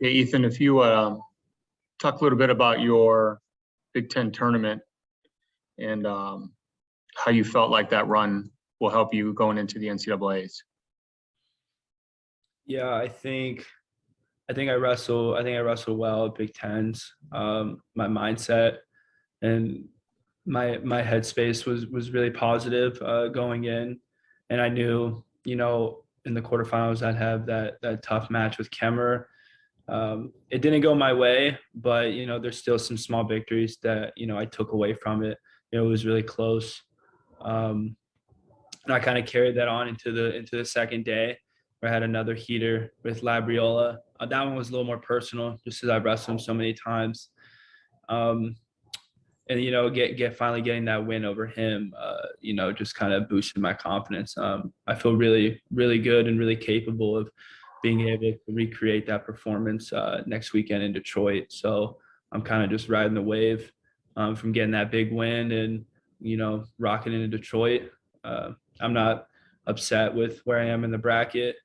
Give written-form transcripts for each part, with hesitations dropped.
Okay, Ethan, if you talk a little bit about your Big Ten tournament and how you felt like that run will help you going into the NCAAs. Yeah, I wrestle well at Big Tens. My mindset and my headspace was really positive going in, and I knew, in the quarterfinals I'd have that tough match with Kemmer. It didn't go my way, but there's still some small victories that I took away from it. It was really close, and I kind of carried that on into the second day, where I had another heater with Labriola. That one was a little more personal, just as I've wrestled him so many times. And finally getting that win over him, just kind of boosted my confidence. I feel really, really good and really capable of being able to recreate that performance next weekend in Detroit. So I'm kind of just riding the wave from getting that big win and rocking into Detroit. I'm not upset with where I am in the bracket.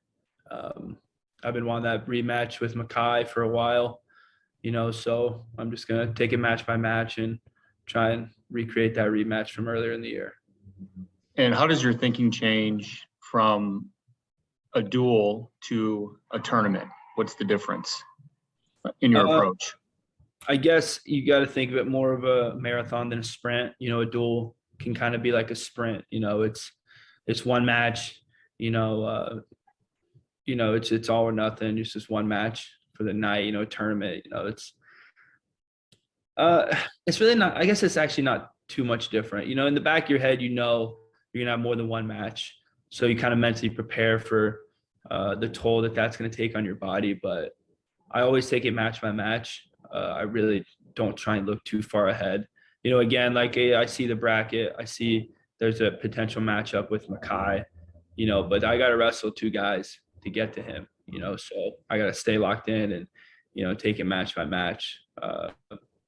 I've been wanting that rematch with Mackay for a while, so I'm just gonna take it match by match and try and recreate that rematch from earlier in the year. And how does your thinking change from a duel to a tournament? What's the difference in your approach? I guess you got to think of it more of a marathon than a sprint. A duel can kind of be like a sprint. It's one match. It's all or nothing. Just this one match for the night. A tournament. It's really not. I guess it's actually not too much different. In the back of your head, you're gonna have more than one match, so you kind of mentally prepare for the toll that's going to take on your body. But I always take it match by match. I really don't try and look too far ahead. Again, like I see the bracket, I see there's a potential matchup with Mackay, but I got to wrestle two guys to get to him, so I got to stay locked in and, take it match by match.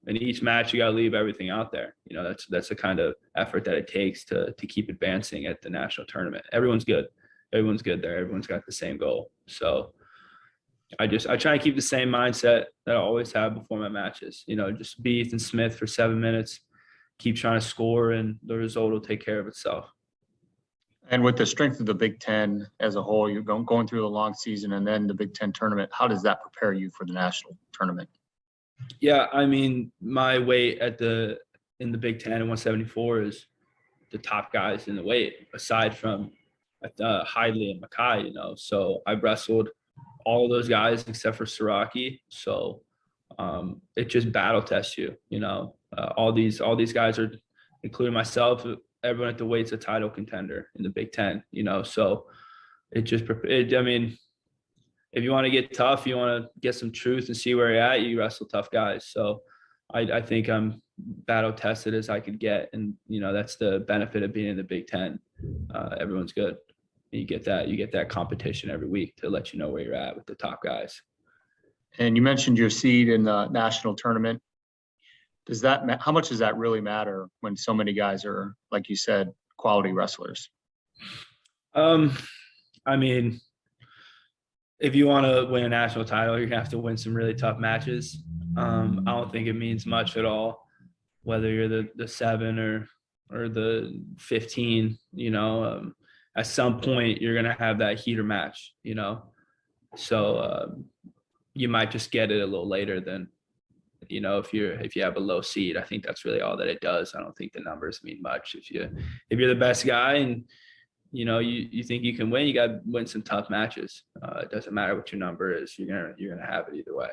And each match, you got to leave everything out there. That's the kind of effort that it takes to keep advancing at the national tournament. Everyone's good there. Everyone's got the same goal. So I try to keep the same mindset that I always have before my matches. Just be Ethan Smith for 7 minutes, keep trying to score, and the result will take care of itself. And with the strength of the Big Ten as a whole, you're going through the long season and then the Big Ten tournament. How does that prepare you for the national tournament? Yeah, I mean, my weight in the Big Ten at 174 is the top guys in the weight, aside from Hidley and Mackay. So I wrestled all of those guys except for Siraki. So it just battle tests you. All these guys are, including myself, everyone at the weight's a title contender in the Big Ten. So I mean, if you want to get tough, you want to get some truth and see where you're at, you wrestle tough guys. So I think I'm battle tested as I could get. And, that's the benefit of being in the Big Ten. Everyone's good. You get that competition every week to let you know where you're at with the top guys. And you mentioned your seed in the national tournament. How much does that really matter when so many guys are, like you said, quality wrestlers? I mean, if you want to win a national title, you're gonna have to win some really tough matches. I don't think it means much at all whether you're the 7 or the 15. At some point you're gonna have that heater match. So you might just get it a little later than if you have a low seed. I think that's really all that it does. I don't think the numbers mean much. If you're the best guy and you think you can win, you got to win some tough matches. It doesn't matter what your number is. You're gonna have it either way.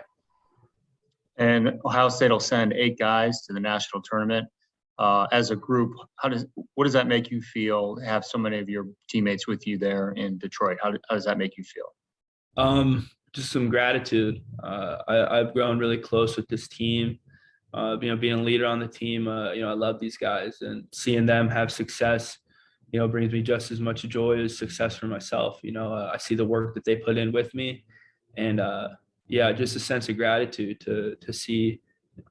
And Ohio State will send 8 guys to the national tournament as a group. What does that make you feel to have so many of your teammates with you there in Detroit? How does that make you feel? Just some gratitude. I've grown really close with this team. Being a leader on the team, I love these guys, and seeing them have success, brings me just as much joy as success for myself. I see the work that they put in with me, and just a sense of gratitude to see,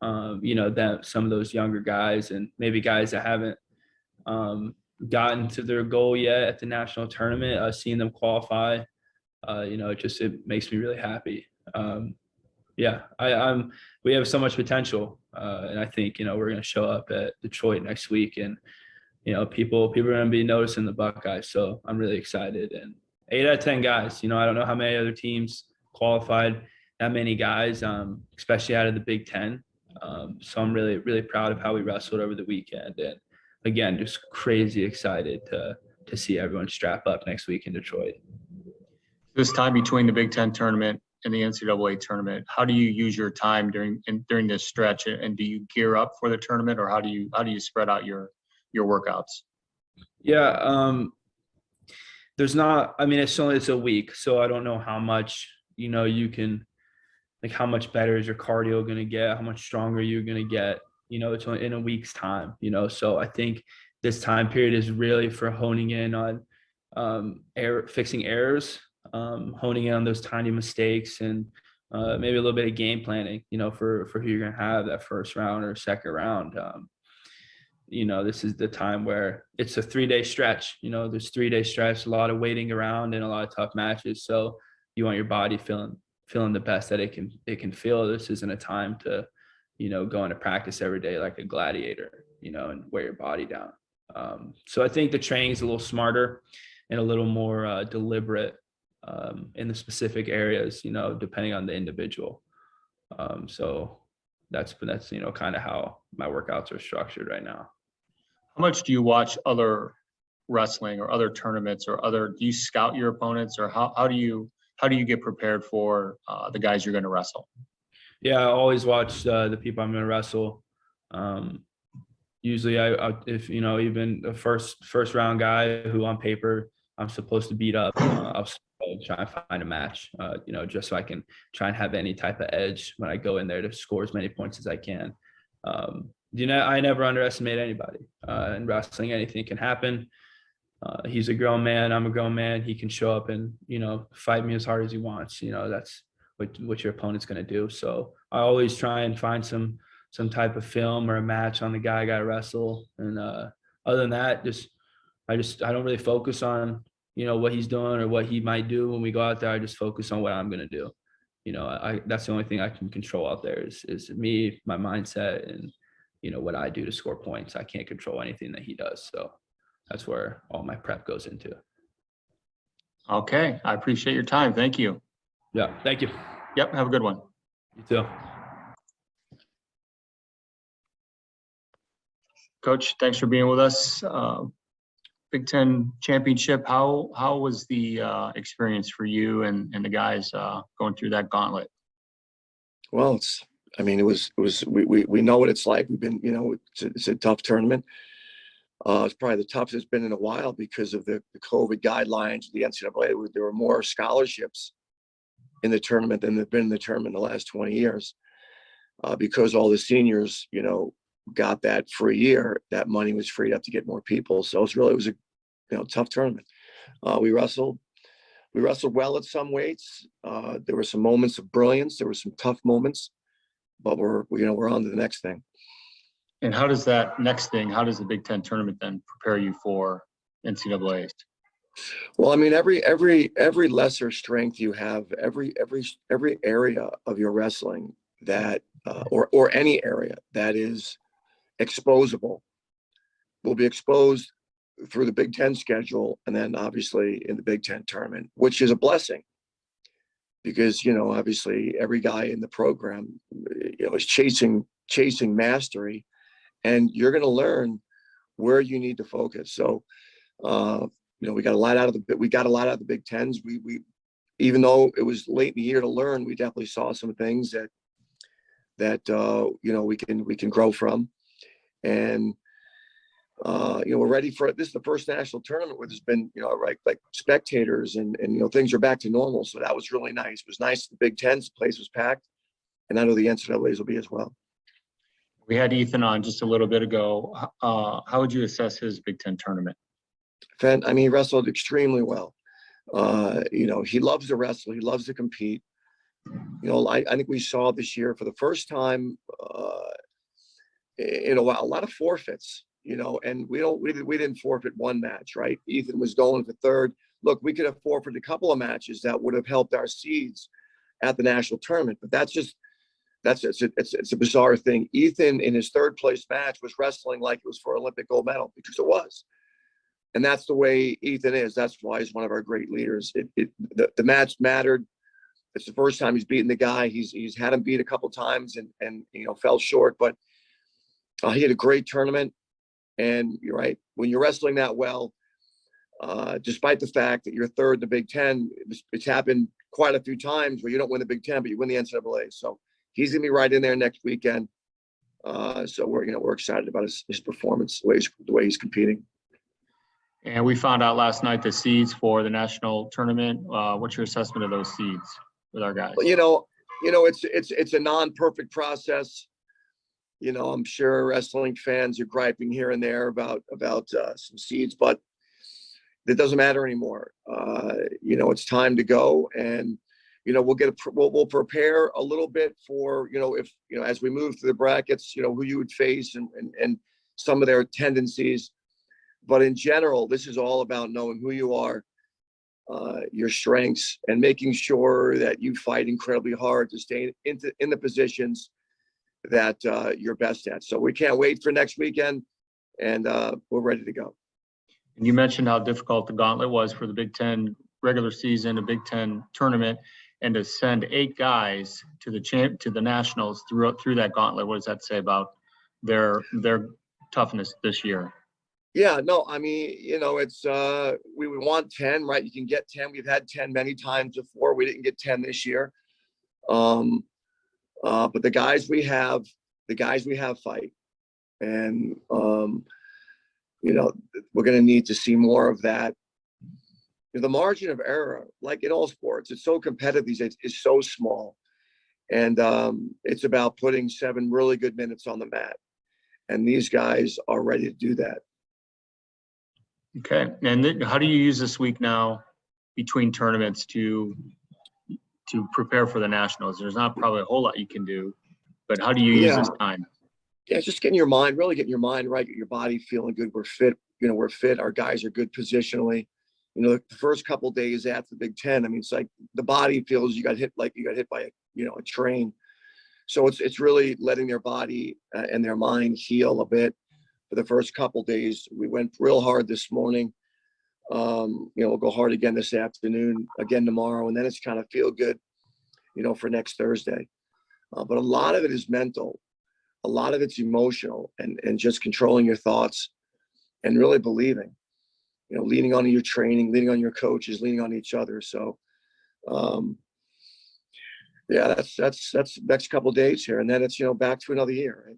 them, some of those younger guys and maybe guys that haven't gotten to their goal yet at the national tournament, seeing them qualify. It makes me really happy. Yeah, we have so much potential, and I think we're going to show up at Detroit next week, and people are going to be noticing the Buckeyes. So I'm really excited. And 8 out of 10 guys. I don't know how many other teams qualified that many guys, especially out of the Big Ten. So I'm really, really proud of how we wrestled over the weekend, and again, just crazy excited to see everyone strap up next week in Detroit. This time between the Big Ten tournament and the NCAA tournament, how do you use your time during this stretch? And do you gear up for the tournament, or how do you spread out your workouts? Yeah, there's not. I mean, it's a week, so I don't know how much you can, like, how much better is your cardio going to get, how much stronger you're going to get. It's only in a week's time. So I think this time period is really for honing in on fixing errors, honing in on those tiny mistakes, and maybe a little bit of game planning, for who you're going to have that first round or second round. This is the time where it's a 3-day stretch. There's 3-day stretch, a lot of waiting around and a lot of tough matches. So you want your body feeling the best that it can feel. This isn't a time to, go into practice every day like a gladiator, and wear your body down. So I think the training is a little smarter and a little more deliberate in the specific areas, depending on the individual. So that's kind of how my workouts are structured right now. How much do you watch other wrestling or other tournaments or do you scout your opponents, or how do you get prepared for the guys you're going to wrestle? Yeah, I always watch the people I'm going to wrestle. Usually if even the first round guy who on paper I'm supposed to beat up, I'll try and find a match, just so I can try and have any type of edge when I go in there to score as many points as I can. I never underestimate anybody. In wrestling, anything can happen. He's a grown man. I'm a grown man. He can show up and, fight me as hard as he wants. That's what your opponent's going to do. So I always try and find some type of film or a match on the guy I got to wrestle. And other than that, I don't really focus on, what he's doing or what he might do when we go out there. I just focus on what I'm going to do. That's the only thing I can control out there is me, my mindset, and, what I do to score points. I can't control anything that he does. So that's where all my prep goes into. Okay. I appreciate your time. Thank you. Yeah. Thank you. Yep. Have a good one. You too. Coach, thanks for being with us. Big Ten Championship. How was the experience for you and the guys going through that gauntlet? Well, we know what it's like. We've been, it's a tough tournament. It's probably the toughest it's been in a while because of the COVID guidelines, the NCAA. There were more scholarships in the tournament than there've been in the tournament in the last 20 years. Because all the seniors, got that for a year, that money was freed up to get more people. So it was a tough tournament. We wrestled well at some weights. There were some moments of brilliance. There were some tough moments, but we're on to the next thing. And how does the Big Ten tournament then prepare you for NCAAs? Well, I mean, every lesser strength you have, every area of your wrestling that or any area that is exposable will be exposed through the Big Ten schedule, and then obviously in the Big Ten tournament, which is a blessing because obviously every guy in the program is chasing mastery, and you're going to learn where you need to focus. So we got a lot out of the Big Tens. We even though it was late in the year to learn, we definitely saw some things that we can grow from. And we're ready for it. This is the first national tournament where there's been like spectators and things are back to normal. So that was really nice. It was nice. The Big Ten's place was packed, and I know the NCAAs will be as well. We had Ethan on just a little bit ago. How would you assess his Big Ten tournament? He wrestled extremely well. He loves to wrestle. He loves to compete. I think we saw this year for the first time in a while, a lot of forfeits, and we didn't forfeit one match, right? Ethan was going for third. Look, we could have forfeited a couple of matches that would have helped our seeds at the national tournament, but that's just It's a bizarre thing. Ethan in his third place match was wrestling like it was for Olympic gold medal, because it was. And that's the way Ethan is. That's why he's one of our great leaders. The match mattered. It's the first time he's beaten the guy. He's had him beat a couple times and fell short, but he had a great tournament. And you're right, when you're wrestling that well, despite the fact that you're third in the Big Ten, it's happened quite a few times where you don't win the Big Ten, but you win the NCAA. So he's gonna be right in there next weekend. So we're excited about his performance, the way he's competing. And we found out last night the seeds for the national tournament. What's your assessment of those seeds with our guys? It's a non-perfect process. I'm sure wrestling fans are griping here and there about some seeds, but it doesn't matter anymore. It's time to go, and we'll prepare a little bit for if as we move through the brackets, who you would face and some of their tendencies. But in general, this is all about knowing who you are, your strengths, and making sure that you fight incredibly hard to stay in the positions that you're best at. So we can't wait for next weekend, and we're ready to go. And you mentioned how difficult the gauntlet was for the Big Ten regular season, a Big Ten tournament, and to send 8 guys to the nationals through that gauntlet. What does that say about their toughness this year? Yeah, no, I mean, it's we want 10, right? You can get 10. We've had 10 many times before. We didn't get 10 this year. But the guys we have fight. And we're gonna need to see more of that. The margin of error, like in all sports, it's so competitive these days, is so small. And it's about putting 7 really good minutes on the mat. And these guys are ready to do that. Okay. And then how do you use this week now between tournaments to prepare for the nationals? There's not probably a whole lot you can do, but how do you use this time? Yeah, just getting your mind right, get your body feeling good. We're fit. We're fit. Our guys are good positionally. The first couple of days after the Big Ten, I mean, it's like the body feels you got hit by a train. So it's really letting their body and their mind heal a bit. For the first couple of days, we went real hard this morning. We'll go hard again this afternoon, again tomorrow, and then it's kind of feel good, for next Thursday. But a lot of it is mental, a lot of it's emotional, and just controlling your thoughts and really believing, leaning on your training, leaning on your coaches, leaning on each other. So, that's next couple of days here, and then it's back to another year, right?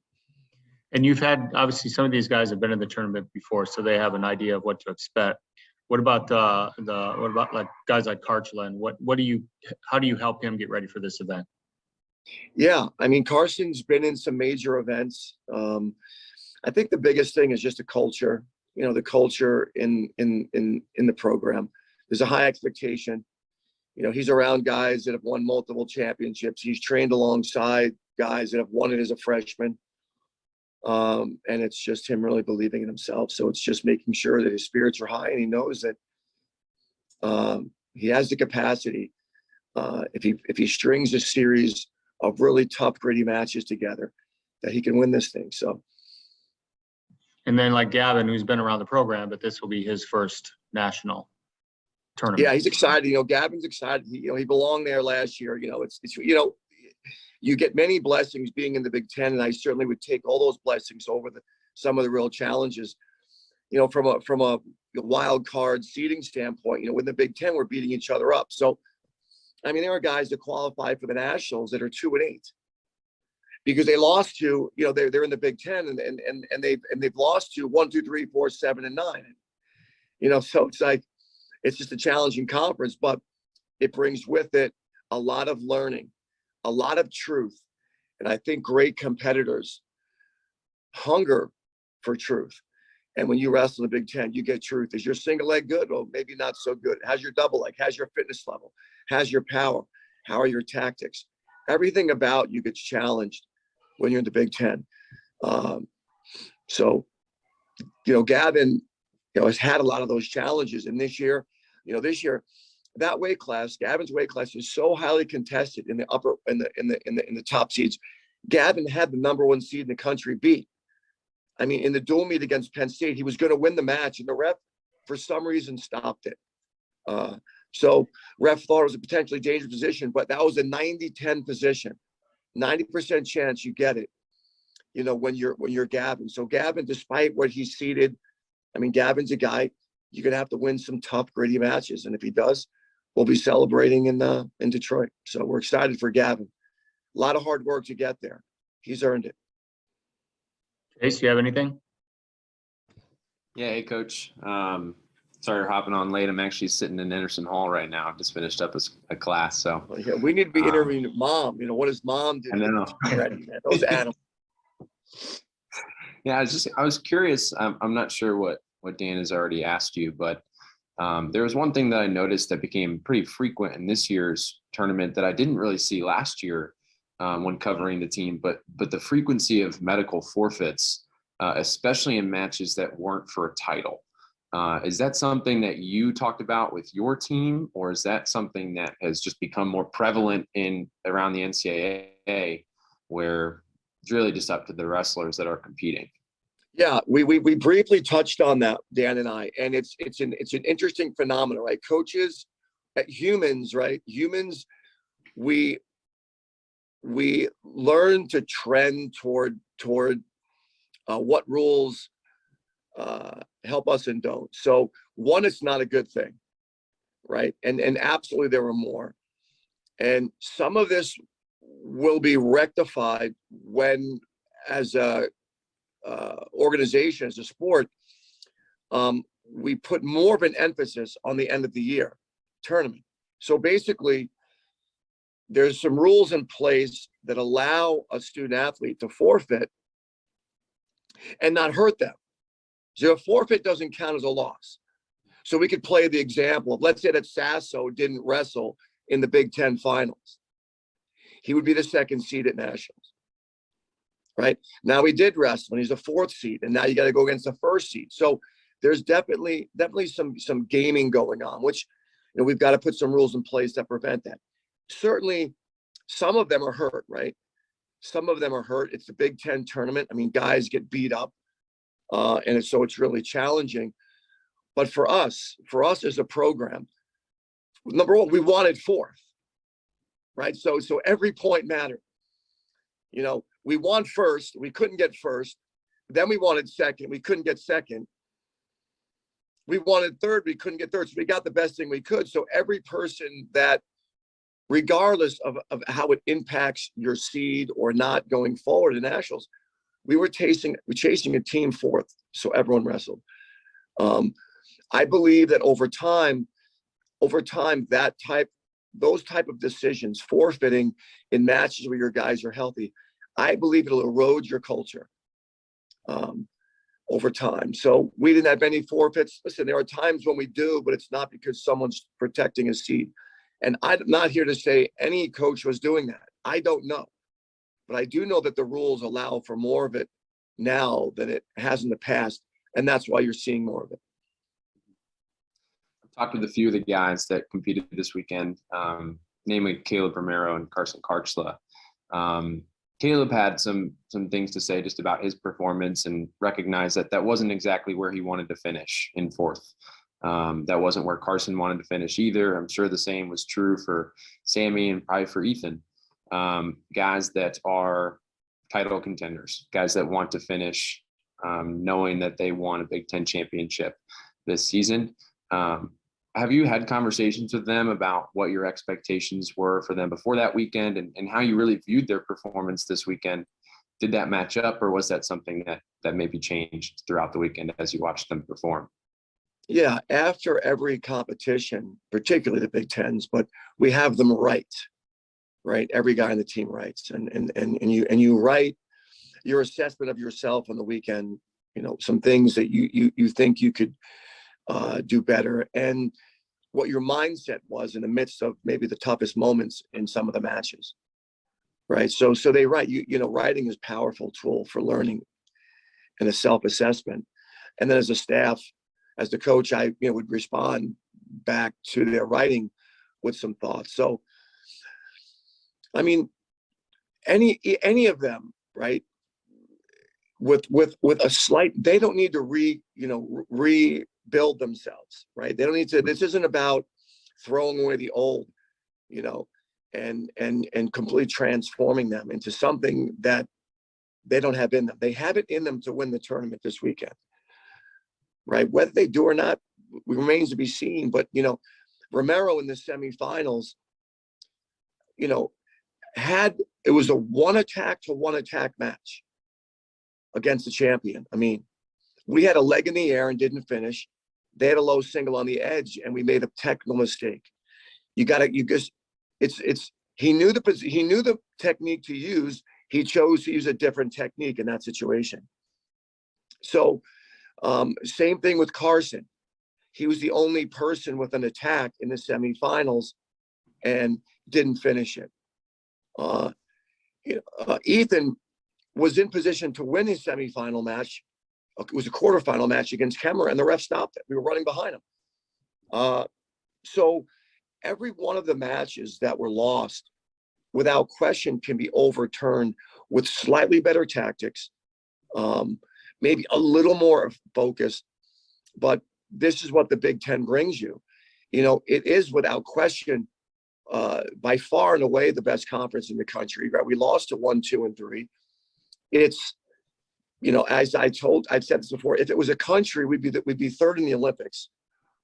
And you've had, obviously, some of these guys have been in the tournament before, so they have an idea of what to expect. What about like guys like Karchelin? How do you help him get ready for this event? Yeah, I mean, Carson's been in some major events. I think the biggest thing is just the culture. The culture in the program. There's a high expectation. He's around guys that have won multiple championships. He's trained alongside guys that have won it as a freshman. And it's just him really believing in himself. So it's just making sure that his spirits are high, and he knows that he has the capacity. If he strings a series of really tough, gritty matches together, that he can win this thing. So. And then like Gavin, who's been around the program, but this will be his first national tournament. Yeah, he's excited. Gavin's excited. He belonged there last year. You get many blessings being in the Big Ten, and I certainly would take all those blessings over some of the real challenges. From a wild card seeding standpoint, with the Big Ten, we're beating each other up. So, I mean, there are guys that qualify for the nationals that are 2-8 because they lost to, they're in the Big Ten and they've lost to 1, 2, 3, 4, 7, and 9. So it's like it's just a challenging conference, but it brings with it a lot of learning, a lot of truth. And I think great competitors hunger for truth. And when you wrestle the Big Ten, you get truth. Is your single leg good? Well, maybe not so good. How's your double leg? How's your fitness level? How's your power? How are your tactics? Everything about you gets challenged when you're in the Big Ten. So, Gavin, has had a lot of those challenges. And this year, that weight class, Gavin's weight class, is so highly contested in the top seeds. Gavin had the number 1 seed in the country beat. I mean, in the dual meet against Penn State, he was going to win the match, and the ref, for some reason, stopped it. So ref thought it was a potentially dangerous position, but that was a 90-10 position. 90% chance you get it, you know, when you're Gavin. So Gavin, despite what he's seeded, I mean, Gavin's a guy, you're going to have to win some tough, gritty matches. And if he does, we'll be celebrating in Detroit. So we're excited for Gavin. A lot of hard work to get there. He's earned it. Chase, you have anything? Yeah, hey, Coach. Sorry for hopping on late. I'm actually sitting in Anderson Hall right now. Just finished up a class, so. Well, yeah, we need to be interviewing Mom. You know, what does Mom do? I know. Ready, man. Those animals. Yeah, I was curious. I'm not sure what Dan has already asked you, but there was one thing that I noticed that became pretty frequent in this year's tournament that I didn't really see last year when covering the team, but the frequency of medical forfeits, especially in matches that weren't for a title. Is that something that you talked about with your team, or is that something that has just become more prevalent around the NCAA, where it's really just up to the wrestlers that are competing? Yeah, we briefly touched on that, Dan and I, and it's an interesting phenomenon, right? Coaches, humans, right? Humans, we learn to trend toward what rules help us and don't. So one, it's not a good thing, right? And absolutely there were more. And some of this will be rectified when, as a organization, as a sport, we put more of an emphasis on the end of the year tournament. So basically, there's some rules in place that allow a student athlete to forfeit and not hurt them. So a forfeit doesn't count as a loss. So we could play the example of, let's say that Sasso didn't wrestle in the Big Ten finals. He would be the 2nd seed at nationals, right? Now he did wrestle and he's a 4th seed, and now you got to go against the 1st seed. So there's definitely some gaming going on, which, you know, we've got to put some rules in place that prevent that. Certainly some of them are hurt, right? Some of them are hurt. It's the Big Ten tournament. I mean, guys get beat up. And so it's really challenging. But for us as a program, number one, we wanted 4th, right? So every point mattered. You know, we won 1st, we couldn't get 1st. Then we wanted 2nd, we couldn't get 2nd. We wanted 3rd, we couldn't get 3rd. So we got the best thing we could. So every person that, regardless of how it impacts your seed or not going forward in nationals, we were chasing a team 4th, so everyone wrestled. I believe that over time, those type of decisions, forfeiting in matches where your guys are healthy, I believe it'll erode your culture over time. So we didn't have any forfeits. Listen, there are times when we do, but it's not because someone's protecting a seed. And I'm not here to say any coach was doing that. I don't know. But I do know that the rules allow for more of it now than it has in the past. And that's why you're seeing more of it. I've talked with a few of the guys that competed this weekend, namely Caleb Romero and Carson Karchla. Caleb had some things to say just about his performance and recognized that wasn't exactly where he wanted to finish in 4th. That wasn't where Carson wanted to finish either. I'm sure the same was true for Sammy and probably for Ethan. Guys that are title contenders, guys that want to finish knowing that they won a Big Ten championship this season. Have you had conversations with them about what your expectations were for them before that weekend and how you really viewed their performance this weekend? Did that match up, or was that something that maybe changed throughout the weekend as you watched them perform? Yeah, After every competition, particularly the Big Tens, but we have them right? Every guy on the team writes, and you write your assessment of yourself on the weekend. You know, some things that you think you could do better, and what your mindset was in the midst of maybe the toughest moments in some of the matches, right? So they write. You know, writing is a powerful tool for learning and a self-assessment. And then as a staff, as the coach, I would respond back to their writing with some thoughts. So, I mean, any of them, right? With a slight, they don't need to rebuild themselves, right? They don't need to. This isn't about throwing away the old, and completely transforming them into something that they don't have in them. They have it in them to win the tournament this weekend, right? Whether they do or not remains to be seen. But Romero in the semifinals, it was a one attack match against the champion. I mean, we had a leg in the air and didn't finish. They had a low single on the edge, and we made a technical mistake. He knew the technique to use. He chose to use a different technique in that situation. So, same thing with Carson. He was the only person with an attack in the semifinals and didn't finish it. Ethan was in position to win his semifinal match. It was a quarterfinal match against Kemmer, and the ref stopped it. We were running behind him. So every one of the matches that were lost, without question, can be overturned with slightly better tactics, maybe a little more focus. But this is what the Big Ten brings you. It is without question by far and away the best conference in the country, right? We lost to 1, 2, and 3. It's, as I've said this before, if it was a country, we'd be third in the Olympics,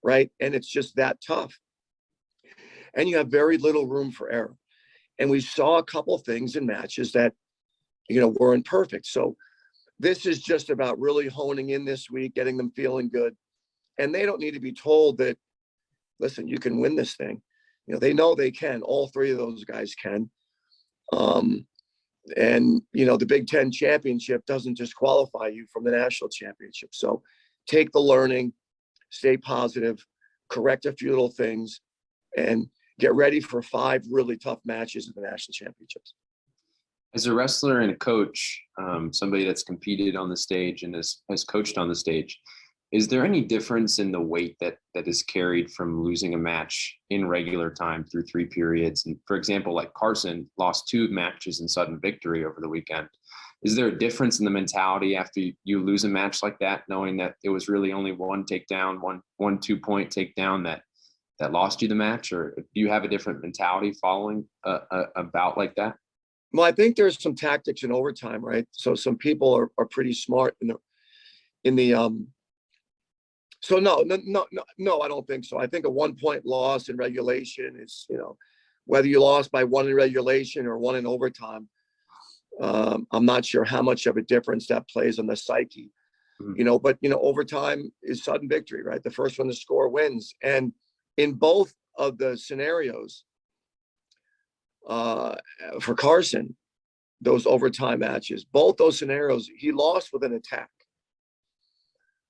right? And it's just that tough. And you have very little room for error. And we saw a couple things in matches that, weren't perfect. So this is just about really honing in this week, getting them feeling good. And they don't need to be told that, listen, you can win this thing. They know they can. All three of those guys can. And the Big Ten championship doesn't disqualify you from the national championship. So take the learning, stay positive, correct a few little things, and get ready for 5 really tough matches at the national championships. As a wrestler and a coach, somebody that's competed on the stage and has coached on the stage, is there any difference in the weight that is carried from losing a match in regular time through 3 periods? And for example, like Carson lost 2 matches in sudden victory over the weekend. Is there a difference in the mentality after you lose a match like that, knowing that it was really only one takedown, one 2-point takedown that lost you the match? Or do you have a different mentality following a bout like that? Well, I think there's some tactics in overtime, right? So some people are pretty smart in the So no, I don't think so. I think a 1-point loss in regulation is, whether you lost by 1 in regulation or 1 in overtime, I'm not sure how much of a difference that plays on the psyche, but, overtime is sudden victory, right? The first one to score wins. And in both of the scenarios, for Carson, those overtime matches, both those scenarios, he lost with an attack.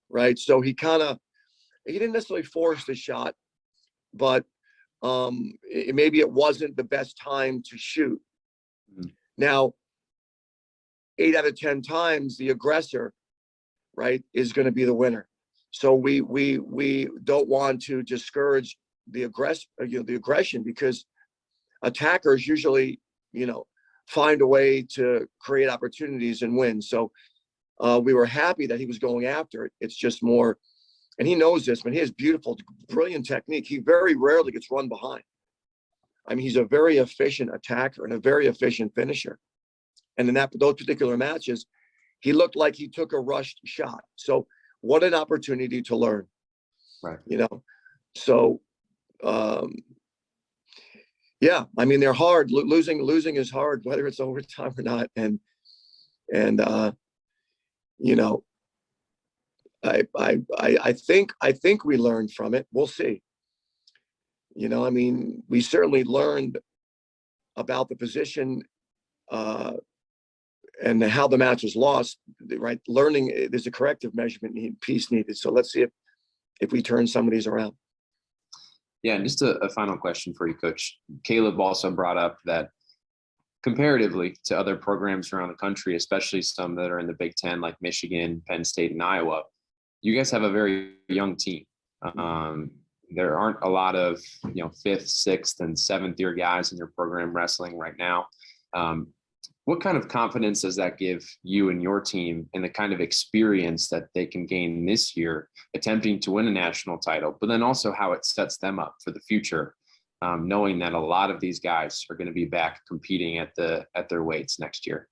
Right. So he didn't necessarily force the shot, but maybe it wasn't the best time to shoot. Mm-hmm. Now, 8 out of 10 times, the aggressor, right, is going to be the winner. So we don't want to discourage the aggression, because attackers usually, find a way to create opportunities and win. So we were happy that he was going after it. It's just more, and he knows this, but he has beautiful, brilliant technique. He very rarely gets run behind. I mean, he's a very efficient attacker and a very efficient finisher. And in those particular matches, he looked like he took a rushed shot. So what an opportunity to learn, right? So, yeah, I mean, they're hard. Losing is hard, whether it's overtime or not. And I think we learned from it. We'll see. I mean, we certainly learned about the position and how the match was lost, right? Learning, there's a corrective measurement piece needed. So let's see if we turn some of these around. Yeah, and just a final question for you, Coach. Caleb also brought up that comparatively to other programs around the country, especially some that are in the Big Ten, like Michigan, Penn State, and Iowa, you guys have a very young team. there aren't a lot of, fifth, sixth, and seventh year guys in your program wrestling right now. What kind of confidence does that give you and your team in the kind of experience that they can gain this year, attempting to win a national title, but then also how it sets them up for the future, knowing that a lot of these guys are going to be back competing at their weights next year?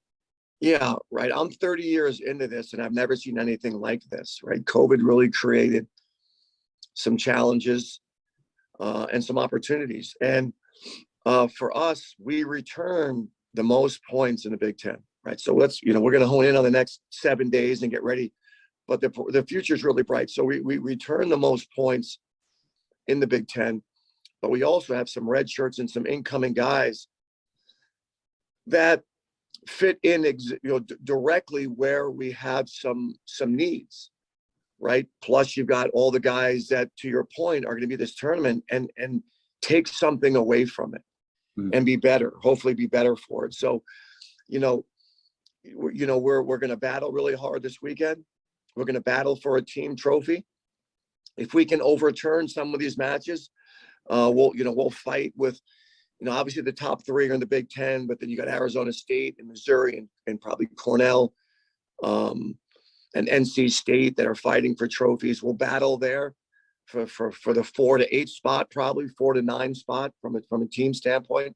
Yeah, right. I'm 30 years into this and I've never seen anything like this, right? COVID really created some challenges and some opportunities. And for us, we return the most points in the Big Ten, right? So we're going to hone in on the next 7 days and get ready, but the future is really bright. So we return the most points in the Big Ten, but we also have some red shirts and some incoming guys that fit in, directly where we have some needs, right? Plus you've got all the guys that, to your point, are going to be this tournament and take something away from it. And be better, hopefully be better for it. So, we're going to battle really hard this weekend. We're going to battle for a team trophy. If we can overturn some of these matches, we'll fight with, obviously the top three are in the Big Ten, but then you got Arizona State and Missouri and probably Cornell and NC State that are fighting for trophies. We'll battle there for the 4 to 8 spot, probably 4 to 9 spot from a team standpoint.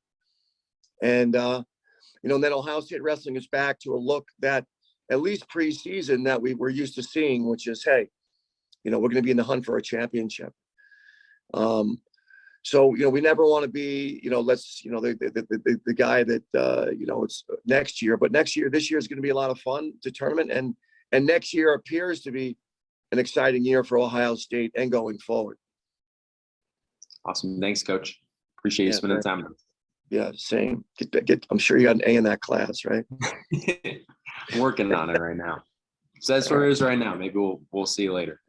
And, then Ohio State wrestling is back to a look that at least preseason that we were used to seeing, which is, hey, we're going to be in the hunt for a championship. So, we never want to be, the guy that, it's next year, but this year is going to be a lot of fun to tournament. And next year appears to be an exciting year for Ohio State and going forward. Awesome. Thanks, Coach. Appreciate you spending time with us. Yeah, same. I'm sure you got an A in that class, right? Working on it right now. Says where it is right now. Maybe we'll see you later.